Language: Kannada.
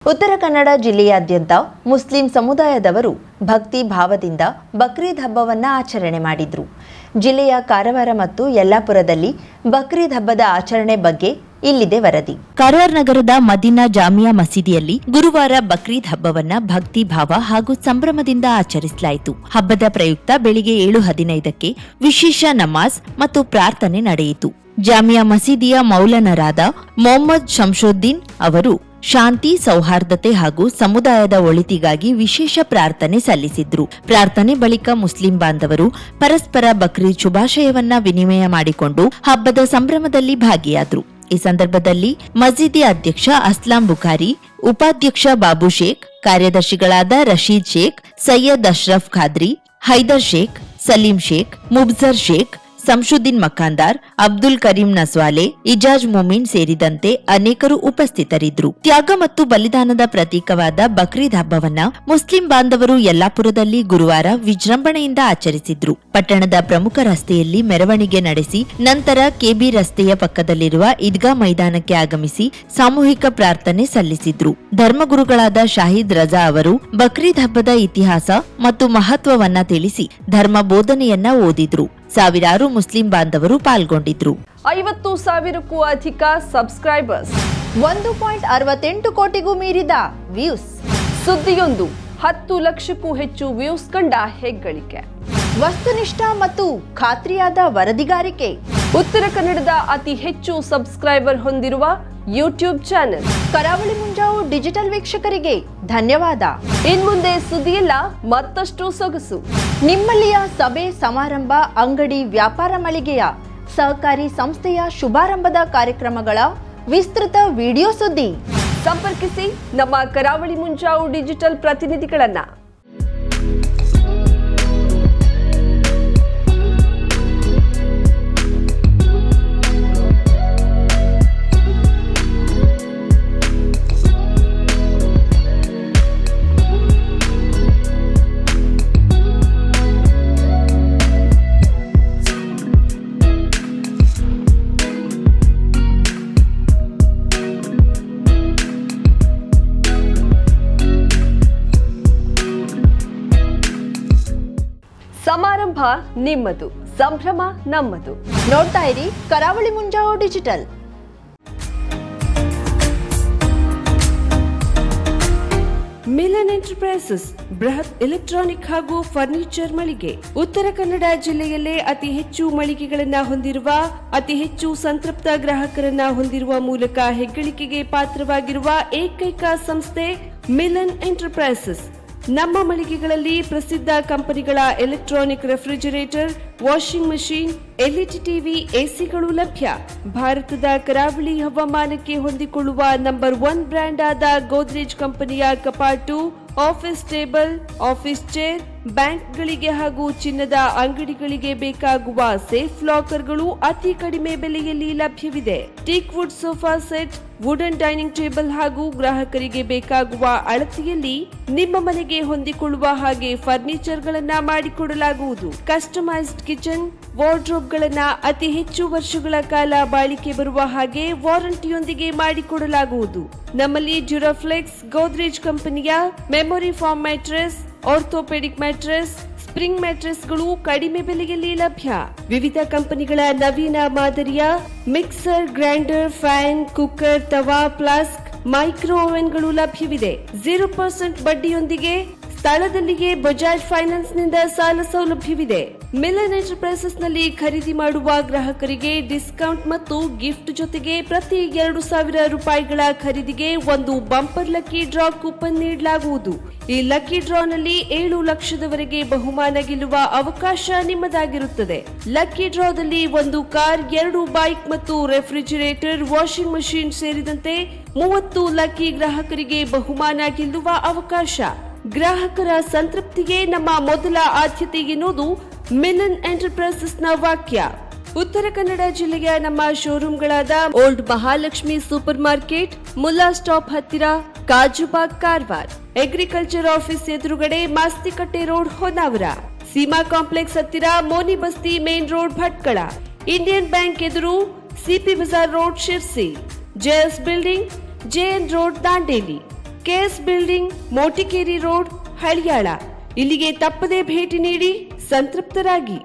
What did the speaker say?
ಉತ್ತರ ಕನ್ನಡ ಜಿಲ್ಲೆಯಾದ್ಯಂತ ಮುಸ್ಲಿಂ ಸಮುದಾಯದವರು ಭಕ್ತಿ ಭಾವದಿಂದ ಬಕ್ರೀದ್ ಹಬ್ಬವನ್ನು ಆಚರಣೆ ಮಾಡಿದರು. ಜಿಲ್ಲೆಯ ಕಾರವಾರ ಮತ್ತು ಯಲ್ಲಾಪುರದಲ್ಲಿ ಬಕ್ರೀದ್ ಹಬ್ಬದ ಆಚರಣೆ ಬಗ್ಗೆ ಇಲ್ಲಿದೆ ವರದಿ. ಕಾರವಾರ ನಗರದ ಮದೀನಾ ಜಾಮಿಯಾ ಮಸೀದಿಯಲ್ಲಿ ಗುರುವಾರ ಬಕ್ರೀದ್ ಹಬ್ಬವನ್ನ ಭಕ್ತಿ ಭಾವ ಹಾಗೂ ಸಂಭ್ರಮದಿಂದ ಆಚರಿಸಲಾಯಿತು. ಹಬ್ಬದ ಪ್ರಯುಕ್ತ ಬೆಳಿಗ್ಗೆ 7:15ಕ್ಕೆ ವಿಶೇಷ ನಮಾಜ್ ಮತ್ತು ಪ್ರಾರ್ಥನೆ ನಡೆಯಿತು. ಜಾಮಿಯಾ ಮಸೀದಿಯ ಮೌಲನರಾದ ಮೊಹಮ್ಮದ್ ಶಂಶುದ್ದೀನ್ ಅವರು ಶಾಂತಿ, ಸೌಹಾರ್ದತೆ ಹಾಗೂ ಸಮುದಾಯದ ಒಳಿತಿಗಾಗಿ ವಿಶೇಷ ಪ್ರಾರ್ಥನೆ ಸಲ್ಲಿಸಿದ್ರು. ಪ್ರಾರ್ಥನೆ ಬಳಿಕ ಮುಸ್ಲಿಂ ಬಾಂಧವರು ಪರಸ್ಪರ ಬಕ್ರೀದ್ ಶುಭಾಶಯವನ್ನ ವಿನಿಮಯ ಮಾಡಿಕೊಂಡು ಹಬ್ಬದ ಸಂಭ್ರಮದಲ್ಲಿ ಭಾಗಿಯಾದರು. ಈ ಸಂದರ್ಭದಲ್ಲಿ ಮಸೀದಿ ಅಧ್ಯಕ್ಷ ಅಸ್ಲಾಂ ಬುಖಾರಿ, ಉಪಾಧ್ಯಕ್ಷ ಬಾಬು ಶೇಖ್, ಕಾರ್ಯದರ್ಶಿಗಳಾದ ರಶೀದ್ ಶೇಖ್, ಸೈಯದ್ ಅಶ್ರಫ್ ಖಾದ್ರಿ, ಹೈದರ್ ಶೇಖ್, ಸಲೀಂ ಶೇಖ್, ಮುಬ್ಜರ್ ಶೇಖ್, ಸಂಶುದ್ದೀನ್ ಮಕಾಂದಾರ್, ಅಬ್ದುಲ್ ಕರೀಂ ನಸ್ವಾಲೆ, ಇಜಾಜ್ ಮುಮೀನ್ ಸೇರಿದಂತೆ ಅನೇಕರು ಉಪಸ್ಥಿತರಿದ್ದರು. ತ್ಯಾಗ ಮತ್ತು ಬಲಿದಾನದ ಪ್ರತೀಕವಾದ ಬಕ್ರೀದ್ ಹಬ್ಬವನ್ನ ಮುಸ್ಲಿಂ ಬಾಂಧವರು ಯಲ್ಲಾಪುರದಲ್ಲಿ ಗುರುವಾರ ವಿಜೃಂಭಣೆಯಿಂದ ಆಚರಿಸಿದ್ರು. ಪಟ್ಟಣದ ಪ್ರಮುಖ ರಸ್ತೆಯಲ್ಲಿ ಮೆರವಣಿಗೆ ನಡೆಸಿ ನಂತರ ಕೆಬಿ ರಸ್ತೆಯ ಪಕ್ಕದಲ್ಲಿರುವ ಈದ್ಗಾ ಮೈದಾನಕ್ಕೆ ಆಗಮಿಸಿ ಸಾಮೂಹಿಕ ಪ್ರಾರ್ಥನೆ ಸಲ್ಲಿಸಿದ್ರು. ಧರ್ಮಗುರುಗಳಾದ ಶಾಹಿದ್ ರಜಾ ಅವರು ಬಕ್ರೀದ್ ಹಬ್ಬದ ಇತಿಹಾಸ ಮತ್ತು ಮಹತ್ವವನ್ನ ತಿಳಿಸಿ ಧರ್ಮ ಬೋಧನೆಯನ್ನ ಓದಿದ್ರು. ಸಾವಿರಾರು ಮುಸ್ಲಿಂ ಬಾಂಧವರು ಪಾಲ್ಗೊಂಡಿದ್ರು. 50,000ಕ್ಕೂ ಅಧಿಕ ಸಬ್ಸ್ಕ್ರೈಬರ್ಸ್, 1.68 ಕೋಟಿಗೂ ಮೀರಿದ ವ್ಯೂಸ್, ಸುದ್ದಿಯೊಂದು 10 ಲಕ್ಷಕ್ಕೂ ಹೆಚ್ಚು ವ್ಯೂಸ್ ಕಂಡ ಹೆಗ್ಗಳಿಕೆ, ವಸ್ತುನಿಷ್ಠ ಮತ್ತು ಖಾತ್ರಿಯಾದ ವರದಿಗಾರಿಕೆ, ಉತ್ತರ ಕನ್ನಡದ ಅತಿ ಹೆಚ್ಚು ಸಬ್ಸ್ಕ್ರೈಬರ್ ಹೊಂದಿರುವ ಯೂಟ್ಯೂಬ್ ಚಾನೆಲ್ ಕರಾವಳಿ ಮುಂಜಾವು ಡಿಜಿಟಲ್ ವೀಕ್ಷಕರಿಗೆ ಧನ್ಯವಾದ. ಇನ್ಮುಂದೆ ಸುದ್ದಿಯೆಲ್ಲ ಮತ್ತಷ್ಟು ಸೊಗಸು. ನಿಮ್ಮಲ್ಲಿಯ ಸಭೆ ಸಮಾರಂಭ, ಅಂಗಡಿ ವ್ಯಾಪಾರ ಮಳಿಗೆಯ ಸಹಕಾರಿ ಸಂಸ್ಥೆಯ ಶುಭಾರಂಭದ ಕಾರ್ಯಕ್ರಮಗಳ ವಿಸ್ತೃತ ವಿಡಿಯೋ ಸುದ್ದಿ ಸಂಪರ್ಕಿಸಿ ನಮ್ಮ ಕರಾವಳಿ ಮುಂಜಾವು ಡಿಜಿಟಲ್ ಪ್ರತಿನಿಧಿಗಳನ್ನ. ಸಮಾರಂಭ ನಿಮ್ಮದು, ಸಂಭ್ರಮ ನಮ್ಮದು. ನೋಡ್ತಾ ಇರಿ ಕರಾವಳಿ ಮುಂಜಾವು ಡಿಜಿಟಲ್. ಮಿಲನ್ ಎಂಟರ್ಪ್ರೈಸಸ್ ಬೃಹತ್ ಎಲೆಕ್ಟ್ರಾನಿಕ್ ಹಾಗೂ ಫರ್ನಿಚರ್ ಮಳಿಗೆ. ಉತ್ತರ ಕನ್ನಡ ಜಿಲ್ಲೆಯಲ್ಲೇ ಅತಿ ಹೆಚ್ಚು ಮಳಿಗೆಗಳನ್ನ ಹೊಂದಿರುವ, ಅತಿ ಹೆಚ್ಚು ಸಂತೃಪ್ತ ಗ್ರಾಹಕರನ್ನ ಹೊಂದಿರುವ ಮೂಲಕ ಹೆಗ್ಗಳಿಕೆಗೆ ಪಾತ್ರವಾಗಿರುವ ಏಕೈಕ ಸಂಸ್ಥೆ ಮಿಲನ್ ಎಂಟರ್ಪ್ರೈಸಸ್. ನಮ್ಮ ಮಳಿಗೆಗಳಲ್ಲಿ ಪ್ರಸಿದ್ಧ ಕಂಪನಿಗಳ electronic refrigerator, washing machine, LED TV, ಎಸಿಗಳು ಲಭ್ಯ. ಭಾರತದ ಕರಾವಳಿ ಹವಾಮಾನಕ್ಕೆ ಹೊಂದಿಕೊಳ್ಳುವ ನಂಬರ್ 1 ಬ್ರ್ಯಾಂಡ್ ಆದ ಗೋದ್ರೇಜ್ ಕಂಪನಿಯ ಕಪಾಟು, ಆಫೀಸ್ ಟೇಬಲ್, ಆಫೀಸ್ ಚೇರ್, ಬ್ಯಾಂಕ್ಗಳಿಗೆ ಹಾಗೂ ಚಿನ್ನದ ಅಂಗಡಿಗಳಿಗೆ ಬೇಕಾಗುವ ಸೇಫ್ ಲಾಕರ್ಗಳು ಅತಿ ಕಡಿಮೆ ಬೆಲೆಯಲ್ಲಿ ಲಭ್ಯವಿದೆ. Teak wood sofa set, wooden dining table ಹಾಗೂ ಗ್ರಾಹಕರಿಗೆ ಬೇಕಾಗುವ ಅಳತೆಯಲ್ಲಿ ನಿಮ್ಮ ಮನೆಗೆ ಹೊಂದಿಕೊಳ್ಳುವ ಹಾಗೆ ಫರ್ನಿಚರ್ ಗಳನ್ನ ಮಾಡಿಕೊಡಲಾಗುವುದು. ಕಸ್ಟಮೈಸ್ಡ್ ಕಿಚನ್, ವಾರ್ಡ್ರೋಬ್ ಗಳನ್ನ ಅತಿ ಹೆಚ್ಚು ವರ್ಷಗಳ ಕಾಲ ಬಾಳಿಕೆ ಬರುವ ಹಾಗೆ ವಾರಂಟಿಯೊಂದಿಗೆ ಮಾಡಿಕೊಡಲಾಗುವುದು. ನಮ್ಮಲ್ಲಿ ಡ್ಯೂರಾಫ್ಲೆಕ್ಸ್, ಗೋದ್ರೇಜ್ ಕಂಪನಿಯ memory foam mattress, orthopaedic mattress, spring ಮ್ಯಾಟ್ರೆಸ್ಗಳು ಕಡಿಮೆ ಬೆಲೆಯಲ್ಲಿ ಲಭ್ಯ. ವಿವಿಧ ಕಂಪನಿಗಳ ನವೀನ ಮಾದರಿಯ mixer, grinder, fan, cooker, tawa, flask, micro ಓವೆನ್ಗಳು ಲಭ್ಯವಿದೆ. 0% ಬಡ್ಡಿಯೊಂದಿಗೆ ಸ್ಥಳದಲ್ಲಿಯೇ ಬಜಾಜ್ ಫೈನಾನ್ಸ್ ನಿಂದ ಸಾಲ ಸೌಲಭ್ಯವಿದೆ. ಮಿಲನ್ ಎಂಟರ್ಪ್ರೈಸಸ್ ನಲ್ಲಿ ಖರೀದಿ ಮಾಡುವ ಗ್ರಾಹಕರಿಗೆ ಡಿಸ್ಕೌಂಟ್ ಮತ್ತು ಗಿಫ್ಟ್ ಜೊತೆಗೆ ಪ್ರತಿ 2,000 ರೂಪಾಯಿಗಳ ಖರೀದಿಗೆ ಒಂದು ಬಂಪರ್ ಲಕ್ಕಿ ಡ್ರಾ ಕೂಪನ್ ನೀಡಲಾಗುವುದು. ಈ ಲಕ್ಕಿ ಡ್ರಾ ನಲ್ಲಿ 7 ಲಕ್ಷದವರೆಗೆ ಬಹುಮಾನ ಗೆಲ್ಲುವ ಅವಕಾಶ ನಿಮ್ಮದಾಗಿರುತ್ತದೆ. ಲಕ್ಕಿ ಡ್ರಾದಲ್ಲಿ 1 ಕಾರ್, 2 ಬೈಕ್ ಮತ್ತು ರೆಫ್ರಿಜರೇಟರ್, ವಾಷಿಂಗ್ ಮಷೀನ್ ಸೇರಿದಂತೆ 30 ಲಕ್ಕಿ ಗ್ರಾಹಕರಿಗೆ ಬಹುಮಾನ ಗೆಲ್ಲುವ ಅವಕಾಶ. ಗ್ರಾಹಕರ ಸಂತೃಪ್ತಿಗೆ ನಮ್ಮ ಮೊದಲ ಆದ್ಯತೆ ಎನ್ನುವುದು ಮಿಲನ್ ಎಂಟರ್ಪ್ರೈಸಸ್ ನ ವಾಕ್ಯ. ಉತ್ತರ ಕನ್ನಡ ಜಿಲ್ಲೆಯ ನಮ್ಮ ಶೋರೂಮ್ಗಳಾದ old Mahalakshmi super market, Mulla stop ಹತ್ತಿರ, ಕಾಜುಬಾಗ್ ಕಾರವಾರ, ಅಗ್ರಿಕಲ್ಚರ್ ಆಫೀಸ್ ಎದುರುಗಡೆ ಮಾಸ್ತಿಕಟ್ಟೆ ರೋಡ್ ಹೊನ್ನಾವರ, ಸೀಮಾ ಕಾಂಪ್ಲೆಕ್ಸ್ ಹತ್ತಿರ Moni Basti main road Bhatkal, Indian bank ಎದುರು CP Bazaar road Sirsi, JS building, JN road Dandeli. KS building, Motikeri road, Haliyal. ಇಲ್ಲಿಗೆ ತಪ್ಪದೇ ಭೇಟಿ ನೀಡಿ ಸಂತೃಪ್ತರಾಗಿ.